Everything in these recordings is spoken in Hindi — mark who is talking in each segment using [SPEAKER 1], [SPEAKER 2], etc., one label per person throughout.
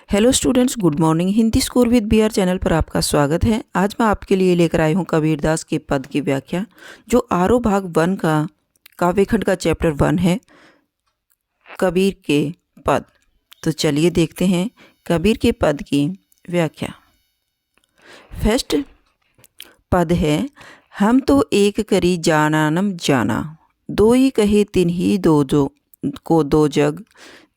[SPEAKER 1] Hello students, good morning. Hindi score with BR channel पर आपका स्वागत है। आज मैं आपके लिए लेकर आई हूँ कबीरदास के पद की व्याख्या, जो आरो भाग 1 का काव्यखंड का चैप्टर 1 है, कबीर के पद। तो चलिए देखते हैं कबीर के पद की व्याख्या। फर्स्ट पद है, हम तो एक करी जानानम जाना, दो ही कहे तिन ही दो जो को दो जग,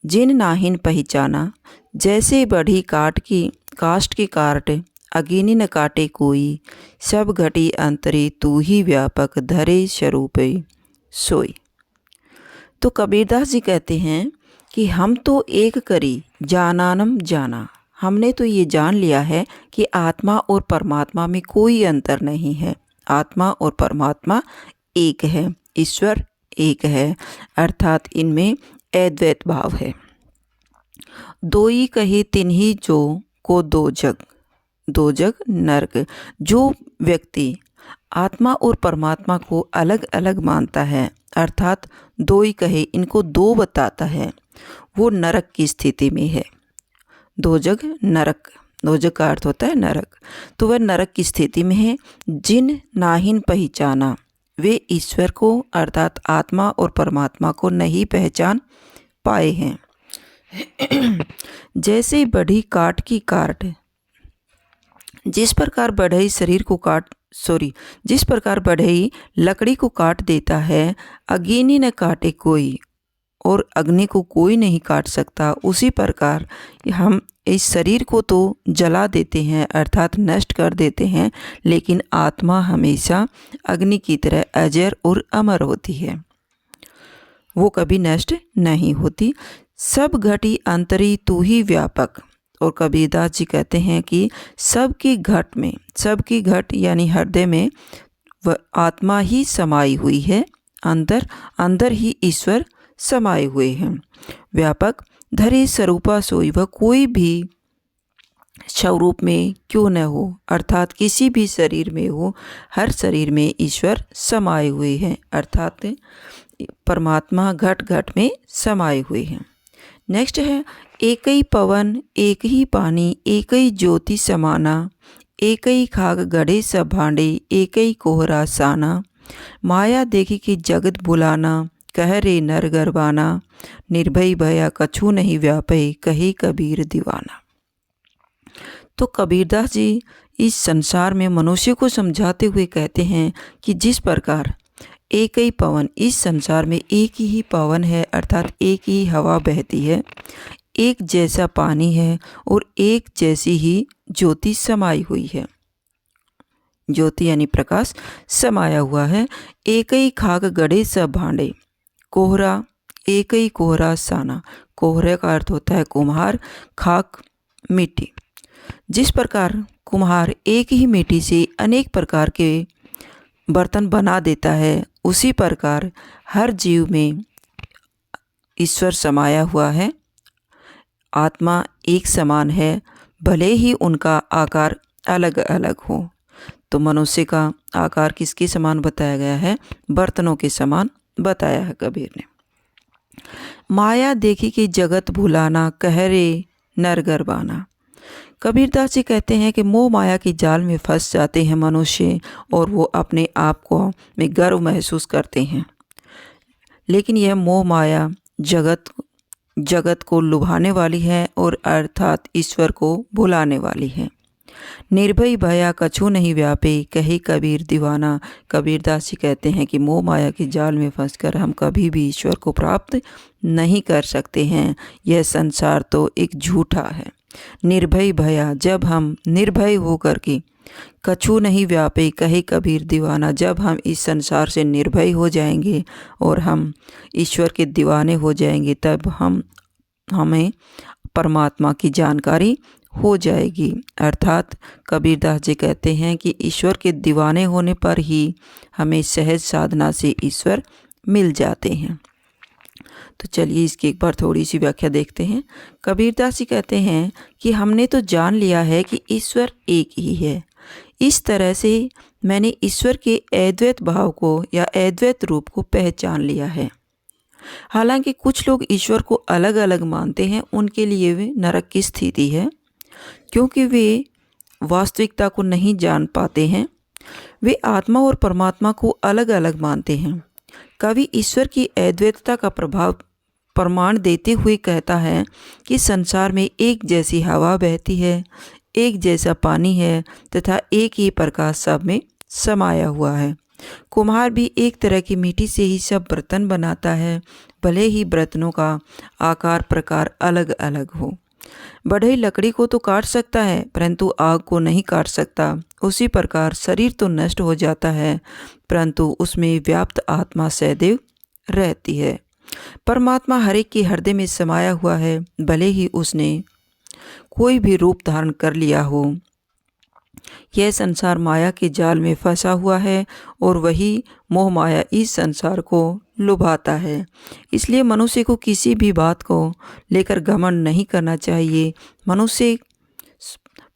[SPEAKER 1] जिन नाहिन पहचाना, जैसे बढ़ी काष्ठ की काट, अगिनी न काटे कोई, सब घटी अंतरे तू ही व्यापक, धरे स्वरूप सोई। तो कबीरदास जी कहते हैं कि हम तो एक करी जानानम जाना, हमने तो ये जान लिया है कि आत्मा और परमात्मा में कोई अंतर नहीं है। आत्मा और परमात्मा एक है, ईश्वर एक है, अर्थात इनमें अद्वैत भाव है। दो ही कहे तिन ही जो को दो जग, दो जग नरक। जो व्यक्ति आत्मा और परमात्मा को अलग अलग मानता है, अर्थात दो ही कहे इनको दो बताता है, वो नरक की स्थिति में है। दो जग नरक, दो जग का अर्थ होता है नरक। तो वह नरक की स्थिति में है। जिन नाहिन पहचाना, वे ईश्वर को अर्थात आत्मा और परमात्मा को नहीं पहचान पाए हैं। जैसे बढ़ी काट की काट, जिस प्रकार बढ़ई शरीर को जिस प्रकार बढ़ई लकड़ी को काट देता है, अग्नि न काटे कोई, और अग्नि को कोई नहीं काट सकता, उसी प्रकार हम इस शरीर को तो जला देते हैं अर्थात नष्ट कर देते हैं, लेकिन आत्मा हमेशा अग्नि की तरह अजर और अमर होती है, वो कभी नष्ट नहीं होती। सब घटी अंतरी तू ही व्यापक। और कबीरदास जी कहते हैं कि सबकी घट में, सबकी घट यानी हृदय में वह आत्मा ही समाई हुई है, अंदर ही ईश्वर समाये हुए हैं। व्यापक धरे स्वरूपा सोई, वह कोई भी स्वरूप में क्यों न हो, अर्थात किसी भी शरीर में हो, हर शरीर में ईश्वर समाये हुए हैं, अर्थात परमात्मा घट घट में समाये हुए हैं। नेक्स्ट है, एक ही पवन एक ही पानी, एक ही ज्योति समाना, एक ही खाक गढ़े सब भांडे, एक ही कोहरा साना, माया देखी कि जगत बुलाना, कह रे नर गरबाना, निर्भय भया कछु नहीं व्यापे, कहे कबीर दीवाना। तो कबीरदास जी इस संसार में मनुष्य को समझाते हुए कहते हैं कि जिस प्रकार एक ही पवन, इस संसार में एक ही पवन है, अर्थात एक ही हवा बहती है, एक जैसा पानी है और एक जैसी ही ज्योति समाई हुई है। ज्योति यानी प्रकाश समाया हुआ है। एक ही खाक गढ़े सब भांडे, कोहरा एक ही कोहरा साना, कोहरे का अर्थ होता है कुम्हार, खाक मिट्टी। जिस प्रकार कुम्हार एक ही मिट्टी से अनेक प्रकार के बर्तन बना देता है, उसी प्रकार हर जीव में ईश्वर समाया हुआ है। आत्मा एक समान है, भले ही उनका आकार अलग अलग हो। तो मनुष्य का आकार किसके समान बताया गया है? बर्तनों के समान बताया है कबीर ने। माया देखी कि जगत भुलाना, कह रे नर गरबाना। कबीरदास जी कहते हैं कि मोह माया की जाल में फंस जाते हैं मनुष्य, और वो अपने आप को में गर्व महसूस करते हैं, लेकिन यह मोह माया जगत को लुभाने वाली है और अर्थात ईश्वर को भुलाने वाली है। निर्भय भया कछु नहीं व्यापे, कहे कबीर दीवाना। कबीरदास जी कहते हैं कि मोह माया की जाल में फंसकर हम कभी भी ईश्वर को प्राप्त नहीं कर सकते हैं, यह संसार तो एक झूठा है। निर्भय भया, जब हम निर्भय होकर के, कछु नहीं व्यापे, कहे कबीर दीवाना, जब हम इस संसार से निर्भय हो जाएंगे और हम ईश्वर के दीवाने हो जाएंगे, तब हमें परमात्मा की जानकारी हो जाएगी। अर्थात कबीरदास जी कहते हैं कि ईश्वर के दीवाने होने पर ही हमें सहज साधना से ईश्वर मिल जाते हैं। तो चलिए इसकी एक बार थोड़ी सी व्याख्या देखते हैं। कबीरदास जी कहते हैं कि हमने तो जान लिया है कि ईश्वर एक ही है। इस तरह से मैंने ईश्वर के अद्वैत भाव को या अद्वैत रूप को पहचान लिया है। हालांकि कुछ लोग ईश्वर को अलग अलग मानते हैं, उनके लिए वे नरक की स्थिति है, क्योंकि वे वास्तविकता को नहीं जान पाते हैं। वे आत्मा और परमात्मा को अलग अलग मानते हैं। कवि ईश्वर की अद्वैतता का प्रमाण देते हुए कहता है कि संसार में एक जैसी हवा बहती है, एक जैसा पानी है तथा एक ही प्रकाश सब में समाया हुआ है। कुम्हार भी एक तरह की मिट्टी से ही सब बर्तन बनाता है, भले ही बर्तनों का आकार प्रकार अलग अलग हो। बढ़ई लकड़ी को तो काट सकता है, परंतु आग को नहीं काट सकता। उसी प्रकार शरीर तो नष्ट हो जाता है, परंतु उसमें व्याप्त आत्मा सदैव रहती है। परमात्मा हर एक के हृदय में समाया हुआ है, भले ही उसने कोई भी रूप धारण कर लिया हो। यह संसार माया के जाल में फंसा हुआ है और वही मोह माया इस संसार को लुभाता है। इसलिए मनुष्य को किसी भी बात को लेकर घमंड नहीं करना चाहिए। मनुष्य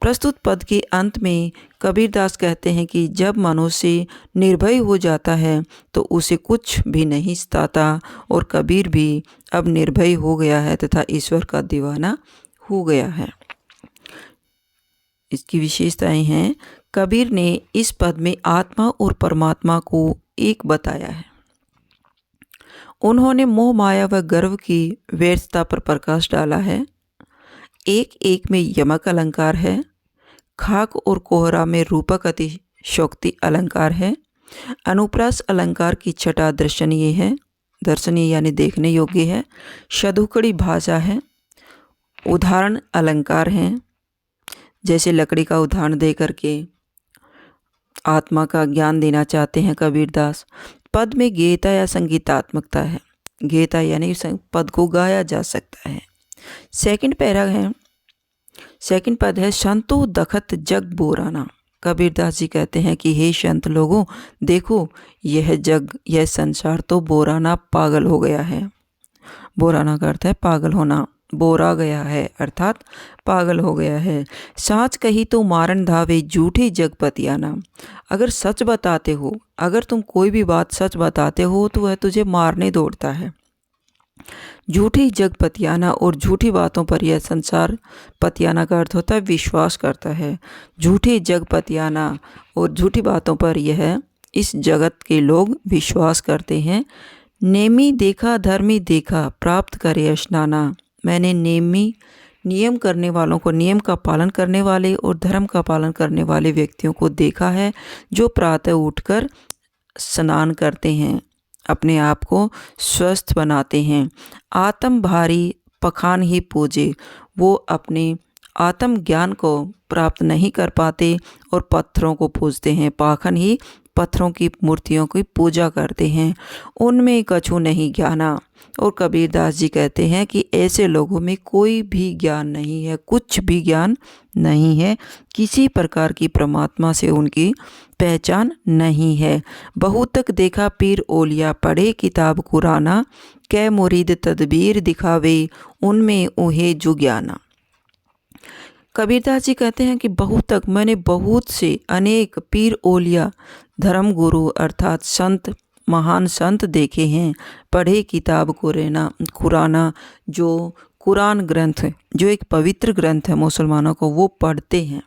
[SPEAKER 1] प्रस्तुत पद के अंत में कबीरदास कहते हैं कि जब मनुष्य निर्भय हो जाता है तो उसे कुछ भी नहीं सताता, और कबीर भी अब निर्भय हो गया है तथा ईश्वर का दीवाना हो गया है। इसकी विशेषताएं हैं, कबीर ने इस पद में आत्मा और परमात्मा को एक बताया है। उन्होंने मोह माया व गर्व की व्यर्थता पर प्रकाश डाला है। एक एक में यमक अलंकार है, खाक और कोहरा में रूपक अतिशोक्ति अलंकार है, अनुप्रास अलंकार की छटा दर्शनीय है, दर्शनीय यानी देखने योग्य है, शधुकड़ी भाषा है, उदाहरण अलंकार हैं, जैसे लकड़ी का उदाहरण दे करके आत्मा का ज्ञान देना चाहते हैं कबीरदास। पद में गेयता या संगीतात्मकता है, गेयता यानी पद को गाया जा सकता है। सेकंड पैरा है, सेकंड पद है, संतो दखत जग बोराना। कबीरदास जी कहते हैं कि हे संत लोगों, देखो यह जग, यह संसार तो बोराना, पागल हो गया है। बोराना का अर्थ है पागल होना, बोरा गया है अर्थात पागल हो गया है। साच कही तो मारन धावे झूठे जगपतियाना। अगर सच बताते हो, अगर तुम कोई भी बात सच बताते हो तो वह तुझे मारने दौड़ता है। झूठी जगपतियाना, और झूठी बातों पर यह संसार, पतियाना का अर्थ होता है विश्वास करता है। झूठे जगपतियाना और झूठी बातों पर यह इस जगत के लोग विश्वास करते हैं। नेमी देखा धर्मी देखा प्राप्त करे स्नाना। मैंने नियम करने वालों को, नियम का पालन करने वाले और धर्म का पालन करने वाले व्यक्तियों को देखा है, जो प्रातः उठकर स्नान करते हैं, अपने आप को स्वस्थ बनाते हैं। आत्म भारी पखान ही पूजे, वो अपने आत्म ज्ञान को प्राप्त नहीं कर पाते और पत्थरों को पूजते हैं। पाखन ही पत्थरों की मूर्तियों की पूजा करते हैं, उनमें कछु नहीं ज्ञाना। और कबीरदास जी कहते हैं कि ऐसे लोगों में कोई भी ज्ञान नहीं है, कुछ भी ज्ञान नहीं है, किसी प्रकार की परमात्मा से उनकी पहचान नहीं है। बहुत तक देखा पीर ओलिया, पढ़े किताब कुराना, कै मुरीद तदबीर दिखावे, उनमें उहे जो ज्ञाना। कबीरदास जी कहते हैं कि बहुत तक मैंने बहुत से अनेक पीर ओलिया, धर्म गुरु अर्थात संत, महान संत देखे हैं। पढ़े किताब कुराना, जो कुरान ग्रंथ, जो एक पवित्र ग्रंथ है मुसलमानों को, वो पढ़ते हैं।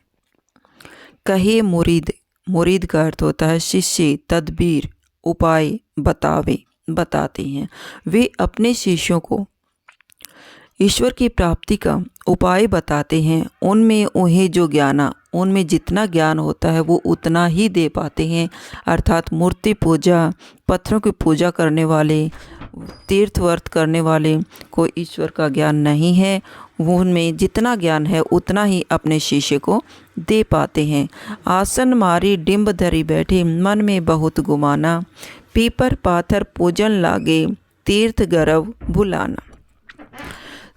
[SPEAKER 1] कहे मुरीद, मुरीद का अर्थ होता है शिष्य, तदबीर उपाय बताते हैं। वे अपने शिष्यों को ईश्वर की प्राप्ति का उपाय बताते हैं। उनमें उन्हें जो ज्ञाना, उनमें जितना ज्ञान होता है वो उतना ही दे पाते हैं। अर्थात मूर्ति पूजा, पत्थरों की पूजा करने वाले, तीर्थ व्रत करने वाले को ईश्वर का ज्ञान नहीं है। वो उनमें जितना ज्ञान है उतना ही अपने शिष्य को दे पाते हैं। आसन मारी डिम्ब धरी बैठे, मन में बहुत गुमाना, पीपर पाथर पूजन लागे, तीर्थ गरव भुलाना।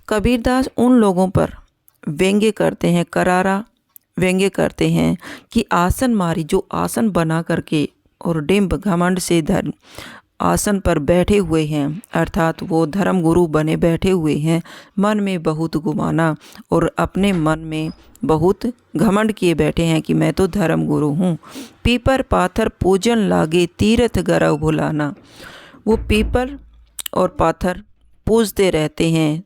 [SPEAKER 1] कबीरदास उन लोगों पर व्यंग्य करते हैं, करारा व्यंग्य करते हैं कि आसन मारी, जो आसन बना करके और डिम्ब घमंड से धर्म आसन पर बैठे हुए हैं, अर्थात वो धर्म गुरु बने बैठे हुए हैं, मन में बहुत गुमाना और अपने मन में बहुत घमंड किए बैठे हैं कि मैं तो धर्म गुरु हूँ। पीपर पाथर पूजन लागे, तीर्थ गरव भुलाना। वो पीपर और पाथर पूजते रहते हैं,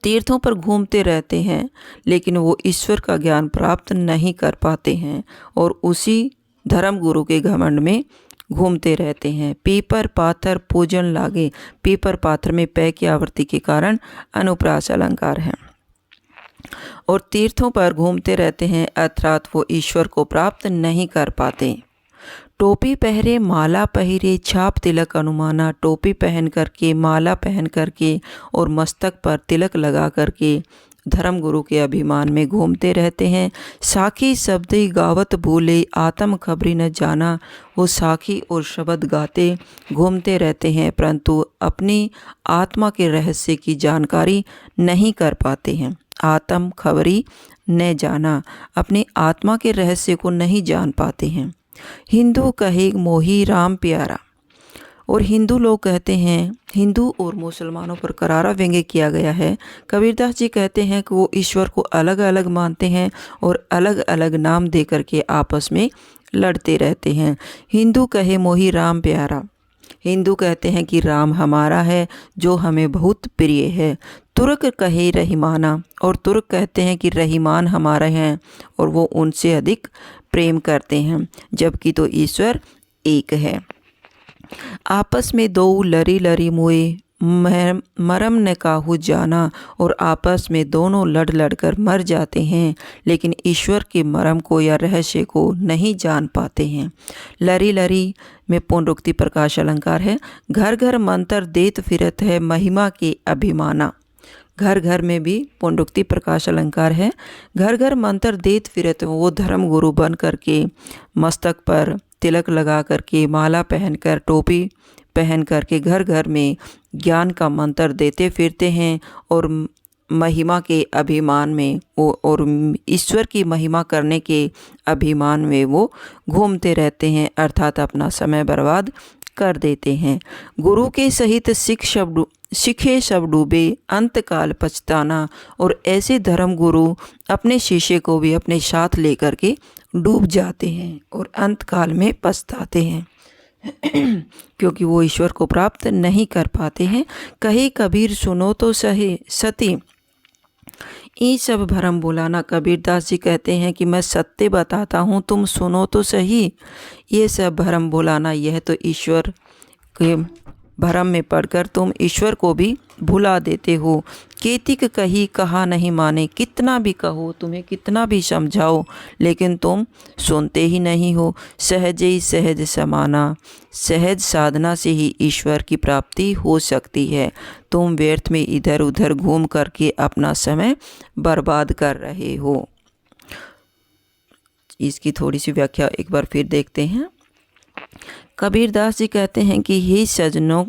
[SPEAKER 1] तीर्थों पर घूमते रहते हैं, लेकिन वो ईश्वर का ज्ञान प्राप्त नहीं कर पाते हैं और उसी धर्म गुरु के घमंड में घूमते रहते हैं। पीपर पाथर पूजन लागे, पीपर पाथर में पै की आवृत्ति के कारण अनुप्रास अलंकार है। और तीर्थों पर घूमते रहते हैं अर्थात वो ईश्वर को प्राप्त नहीं कर पाते। टोपी पहरे माला पहिरे छाप तिलक अनुमाना, टोपी पहन करके, माला पहन करके और मस्तक पर तिलक लगा करके धर्म गुरु के अभिमान में घूमते रहते हैं। साखी शब्द गावत भूले आत्म खबरी न जाना, वो साखी और शब्द गाते घूमते रहते हैं परंतु अपनी आत्मा के रहस्य की जानकारी नहीं कर पाते हैं। आत्म खबरी न जाना, अपनी आत्मा के रहस्य को नहीं जान पाते हैं। हिंदू कहे मोही राम प्यारा, और हिंदू लोग कहते हैं, हिंदू और मुसलमानों पर करारा व्यंग्य किया गया है। कबीरदास जी कहते हैं कि वो ईश्वर को अलग अलग मानते हैं और अलग अलग नाम दे करके आपस में लड़ते रहते हैं। हिंदू कहे मोही राम प्यारा, हिंदू कहते हैं कि राम हमारा है जो हमें बहुत प्रिय है। तुर्क कहे रहीमाना, और तुर्क कहते हैं कि रहीमान हमारे हैं और वो उनसे अधिक प्रेम करते हैं, जबकि तो ईश्वर एक है। आपस में दो लरी लरी मुए मरम ने काहू जाना, और आपस में दोनों लड़ लड़ कर मर जाते हैं लेकिन ईश्वर के मरम को या रहस्य को नहीं जान पाते हैं। लरी लरी में पुनरुक्ति प्रकाश अलंकार है। घर घर मंत्र देत फिरत है महिमा के अभिमाना, घर घर में भी पुनरुक्ति प्रकाश अलंकार है। घर घर मंत्र देत फिरत, वो धर्म गुरु बन करके मस्तक पर तिलक लगा करके, माला पहनकर, टोपी पहन करके घर घर में ज्ञान का मंत्र देते फिरते हैं और महिमा के अभिमान में वो, और ईश्वर की महिमा करने के अभिमान में वो घूमते रहते हैं अर्थात अपना समय बर्बाद कर देते हैं। गुरु के सहित सिखे सब डूबे अंतकाल पछताना, और ऐसे धर्म गुरु अपने शिष्य को भी अपने साथ लेकर के डूब जाते हैं और अंतकाल में पछताते हैं क्योंकि वो ईश्वर को प्राप्त नहीं कर पाते हैं। कहे कबीर सुनो तो सही सती, ये सब भरम बुलाना। कबीरदास जी कहते हैं कि मैं सत्य बताता हूँ, तुम सुनो तो सही। ये सब भरम बुलाना, यह तो ईश्वर के भरम में पड़कर तुम ईश्वर को भी भुला देते हो। केतिक कही कहा नहीं माने, कितना भी कहो, तुम्हें कितना भी समझाओ, लेकिन तुम सुनते ही नहीं हो। सहज ही सहज समाना, सहज साधना से ही ईश्वर की प्राप्ति हो सकती है। तुम व्यर्थ में इधर उधर घूम करके अपना समय बर्बाद कर रहे हो। इसकी थोड़ी सी व्याख्या एक बार फिर देखते हैं। कबीरदास जी कहते हैं कि हे सज्जनों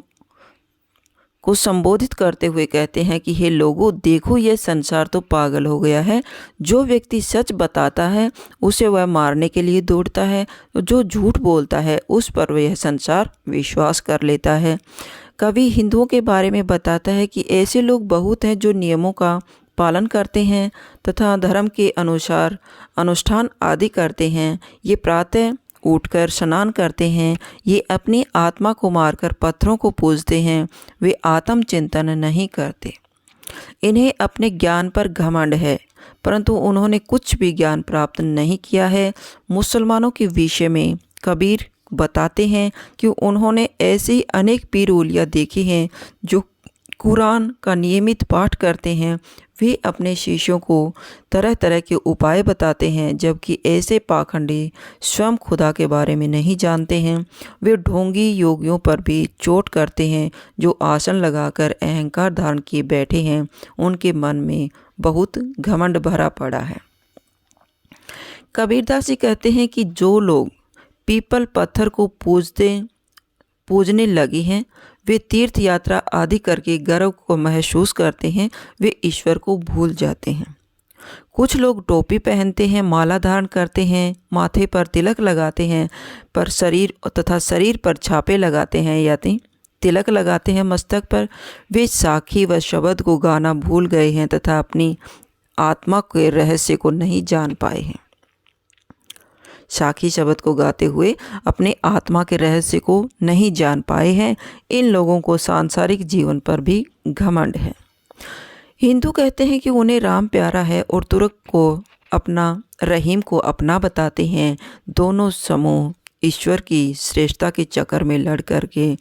[SPEAKER 1] को संबोधित करते हुए कहते हैं कि हे लोगों, देखो यह संसार तो पागल हो गया है। जो व्यक्ति सच बताता है उसे वह मारने के लिए दौड़ता है, जो झूठ बोलता है उस पर वह संसार विश्वास कर लेता है। कवि हिंदुओं के बारे में बताता है कि ऐसे लोग बहुत हैं जो नियमों का पालन करते हैं तथा धर्म के अनुसार अनुष्ठान आदि करते हैं। ये प्रातः उठकर स्नान करते हैं, ये अपनी आत्मा को मारकर पत्थरों को पूजते हैं, वे आत्म चिंतन नहीं करते। इन्हें अपने ज्ञान पर घमंड है परंतु उन्होंने कुछ भी ज्ञान प्राप्त नहीं किया है। मुसलमानों के विषय में कबीर बताते हैं कि उन्होंने ऐसी अनेक पीर औलिया देखी हैं जो कुरान का नियमित पाठ करते हैं। वे अपने शिष्यों को तरह तरह के उपाय बताते हैं, जबकि ऐसे पाखंडी स्वयं खुदा के बारे में नहीं जानते हैं। वे ढोंगी योगियों पर भी चोट करते हैं जो आसन लगाकर अहंकार धारण किए बैठे हैं। उनके मन में बहुत घमंड भरा पड़ा है। कबीरदास जी कहते हैं कि जो लोग पीपल पत्थर को पूजने लगे हैं, वे तीर्थ यात्रा आदि करके गर्व को महसूस करते हैं, वे ईश्वर को भूल जाते हैं। कुछ लोग टोपी पहनते हैं, माला धारण करते हैं, माथे पर तिलक लगाते हैं, पर शरीर पर छापे लगाते हैं या तिलक लगाते हैं मस्तक पर। वे साखी व शब्द को गाना भूल गए हैं तथा अपनी आत्मा के रहस्य को नहीं जान पाए हैं। साखी शब्द को गाते हुए अपने आत्मा के रहस्य को नहीं जान पाए हैं। इन लोगों को सांसारिक जीवन पर भी घमंड है। हिंदू कहते हैं कि उन्हें राम प्यारा है और तुर्क को अपना, रहीम को अपना बताते हैं। दोनों समूह ईश्वर की श्रेष्ठता के चक्कर में लड़ कर के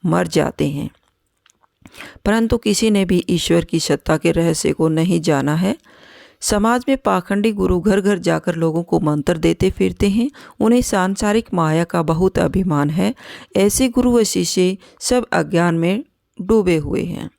[SPEAKER 1] मर जाते हैं, परंतु किसी ने भी ईश्वर की सत्ता के रहस्य को नहीं जाना है। समाज में पाखंडी गुरु घर घर जाकर लोगों को मंत्र देते फिरते हैं। उन्हें सांसारिक माया का बहुत अभिमान है। ऐसे गुरु व शिष्य सब अज्ञान में डूबे हुए हैं।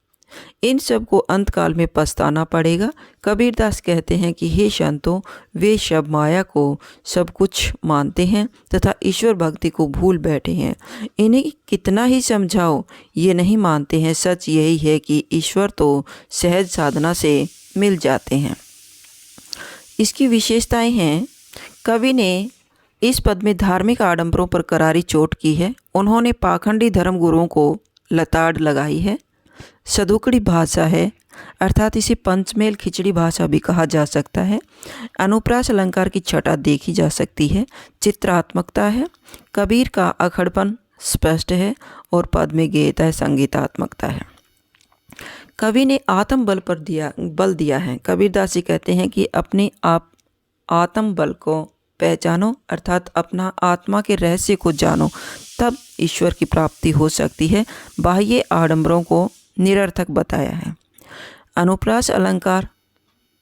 [SPEAKER 1] इन सब को अंतकाल में पछताना पड़ेगा। कबीरदास कहते हैं कि हे संतों, वे सब माया को सब कुछ मानते हैं तथा ईश्वर भक्ति को भूल बैठे हैं। इन्हें कितना ही समझाओ ये नहीं मानते हैं। सच यही है कि ईश्वर तो सहज साधना से मिल जाते हैं। इसकी विशेषताएं हैं। कवि ने इस पद में धार्मिक आडंबरों पर करारी चोट की है। उन्होंने पाखंडी धर्म गुरुओं को लताड़ लगाई है। सदुकड़ी भाषा है, अर्थात इसे पंचमेल खिचड़ी भाषा भी कहा जा सकता है। अनुप्रास अलंकार की छटा देखी जा सकती है। चित्रात्मकता है। कबीर का अखड़पन स्पष्ट है और पद में गेयता है, संगीतात्मकता है। कवि ने आत्म बल पर बल दिया है। कबीरदास जी कहते हैं कि अपने आप आत्म बल को पहचानो, अर्थात अपना आत्मा के रहस्य को जानो, तब ईश्वर की प्राप्ति हो सकती है। बाह्य आडंबरों को निरर्थक बताया है। अनुप्रास अलंकार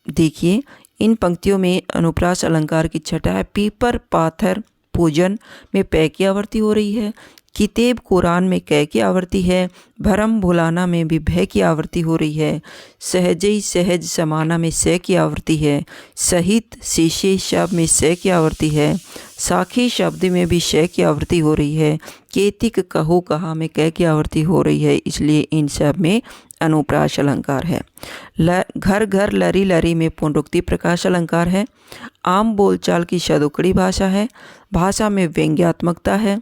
[SPEAKER 1] देखिए, इन पंक्तियों में अनुप्रास अलंकार की छटा है। पीपर पाथर पूजन में पै की आवृत्ति हो रही है। किताब कुरान में कै की आवृत्ति है। भरम भुलाना में भी भय की आवृत्ति हो रही है। सहजई सहज समाना में से की आवृत्ति है। सहित शीशे शब्द में से की आवृत्ति है। साखी शब्द में भी शय की आवृत्ति हो रही है। केतिक कहो कहा में कै की आवृत्ति हो रही है, इसलिए इन सब में अनुप्रास अलंकार है। घर घर लरी लरी में पुनरुक्ति प्रकाश अलंकार है। आम बोलचाल की सदुकड़ी भाषा है। भाषा में व्यंग्यात्मकता है,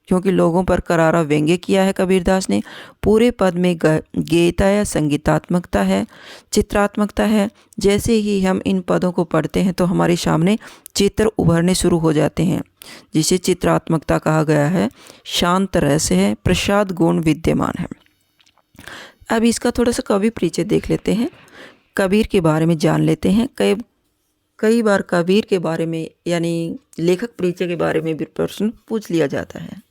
[SPEAKER 1] क्योंकि लोगों पर करारा व्यंग्य किया है कबीरदास ने। पूरे पद में गेयता या संगीतात्मकता है, चित्रात्मकता है। जैसे ही हम इन पदों को पढ़ते हैं तो हमारे सामने चित्र उभरने शुरू हो जाते हैं, जिसे चित्रात्मकता कहा गया है। शांत रहस्य है, प्रसाद गुण विद्यमान है। अब इसका थोड़ा सा कवि परिचय देख लेते हैं, कबीर के बारे में जान लेते हैं। कई बार कबीर के बारे में यानी लेखक परिचय के बारे में भी प्रश्न पूछ लिया जाता है।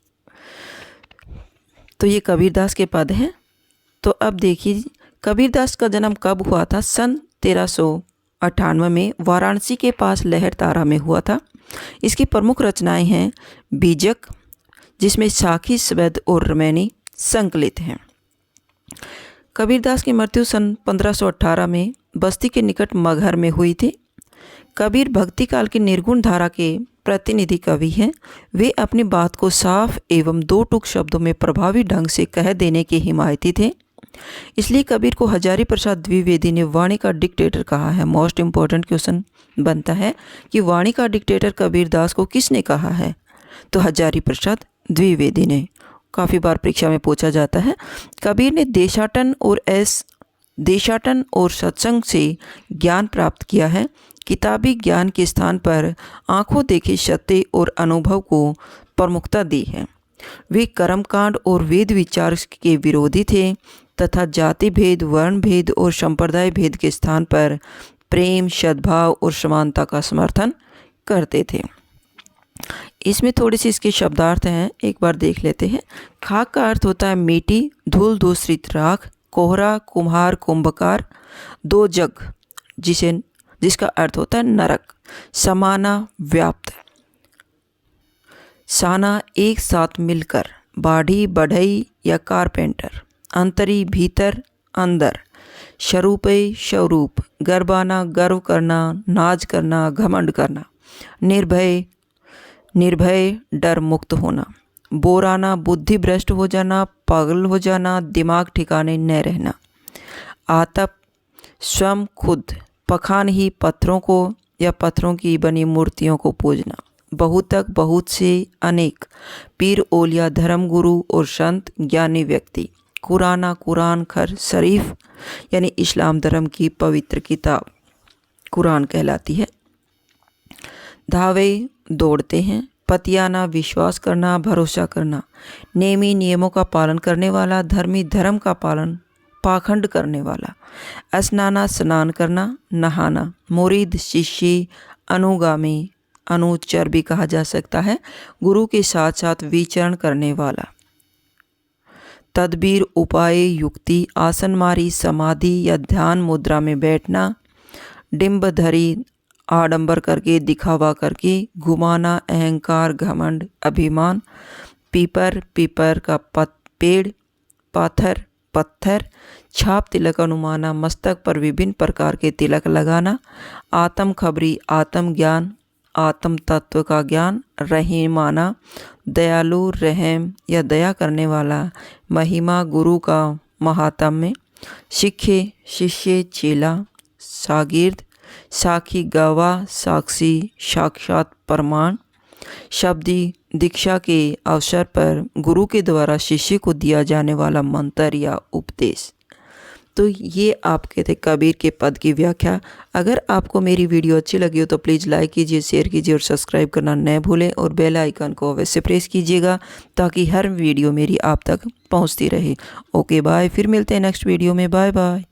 [SPEAKER 1] तो ये कबीरदास के पद हैं। तो अब देखिए, कबीरदास का जन्म कब हुआ था? सन 1398 में वाराणसी के पास लहर तारा में हुआ था। इसकी प्रमुख रचनाएं हैं बीजक, जिसमें साखी स्वेद और रमैनी संकलित हैं। कबीरदास की मृत्यु सन 1518 में बस्ती के निकट मगहर में हुई थी। कबीर भक्ति काल की निर्गुण धारा के प्रतिनिधि कवि हैं। वे अपनी बात को साफ एवं दो टूक शब्दों में प्रभावी ढंग से कह देने के हिमायती थे। इसलिए कबीर को हजारी प्रसाद द्विवेदी ने वाणी का डिक्टेटर कहा है। मोस्ट इम्पोर्टेंट क्वेश्चन बनता है कि वाणी का डिक्टेटर कबीरदास को किसने कहा है? तो हजारी प्रसाद द्विवेदी ने। काफ़ी बार परीक्षा में पूछा जाता है। कबीर ने देशाटन और सत्संग से ज्ञान प्राप्त किया है। किताबी ज्ञान के स्थान पर आंखों देखे सत्य और अनुभव को प्रमुखता दी है। वे कर्मकांड और वेद विचार के विरोधी थे तथा जाति भेद, वर्ण भेद और संप्रदाय भेद के स्थान पर प्रेम, सद्भाव और समानता का समर्थन करते थे। इसमें थोड़ी सी इसके शब्दार्थ हैं, एक बार देख लेते हैं। खाक का अर्थ होता है मिट्टी, धूल दूषित राख, कोहरा कुम्हार कुंभकार, दो जग जिसका अर्थ होता है नरक, समाना व्याप्त, साना एक साथ मिलकर, बाढ़ी बढ़ई या कारपेंटर, अंतरी भीतर अंदर, स्वरूपे स्वरूप, गर्वाना गर्व करना, नाज करना, घमंड करना, निर्भय डर मुक्त होना, बोराना बुद्धि भ्रष्ट हो जाना, पागल हो जाना, दिमाग ठिकाने न रहना, आतप स्वयं खुद, पखान ही पत्थरों को या पत्थरों की बनी मूर्तियों को पूजना, बहुतक बहुत से अनेक, पीर ओलिया धर्म गुरु और संत ज्ञानी व्यक्ति, कुराना कुरान खर शरीफ यानी इस्लाम धर्म की पवित्र किताब कुरान कहलाती है, धावे दौड़ते हैं। पतियाना, विश्वास करना, भरोसा करना। नेमी, नियमों का पालन करने वाला। धर्मी, धर्म का पालन, पाखंड करने वाला। स्नाना, स्नान करना, नहाना। मुरीद, शिष्य, अनुगामी, अनुचर भी कहा जा सकता है, गुरु के साथ साथ विचरण करने वाला। तदबीर, उपाय, युक्ति। आसनमारी, समाधि या ध्यान मुद्रा में बैठना। डिम्बधरी, आडंबर करके, दिखावा करके। घुमाना, अहंकार, घमंड, अभिमान। पीपर, पीपर का पेड़। पाथर, पत्थर। छाप, तिलक, अनुमाना, मस्तक पर विभिन्न प्रकार के तिलक लगाना। आत्म खबरी, आत्मज्ञान, आत्म तत्व का ज्ञान। रहीमाना, दयालु, रहम या दया करने वाला। महिमा, गुरु का महात्म्य। शिखे, शिष्य, चेला, शागिर्द। साखी, गवाह, साक्षी, साक्षात प्रमाण। शब्दी, दीक्षा के अवसर पर गुरु के द्वारा शिष्य को दिया जाने वाला मंत्र या उपदेश। तो ये आपके थे कबीर के पद की व्याख्या। अगर आपको मेरी वीडियो अच्छी लगी हो तो प्लीज़ लाइक कीजिए, शेयर कीजिए और सब्सक्राइब करना न भूलें और बेल आइकन को अवश्य प्रेस कीजिएगा ताकि हर वीडियो मेरी आप तक पहुंचती रहे। ओके बाय, फिर मिलते हैं नेक्स्ट वीडियो में। Bye bye.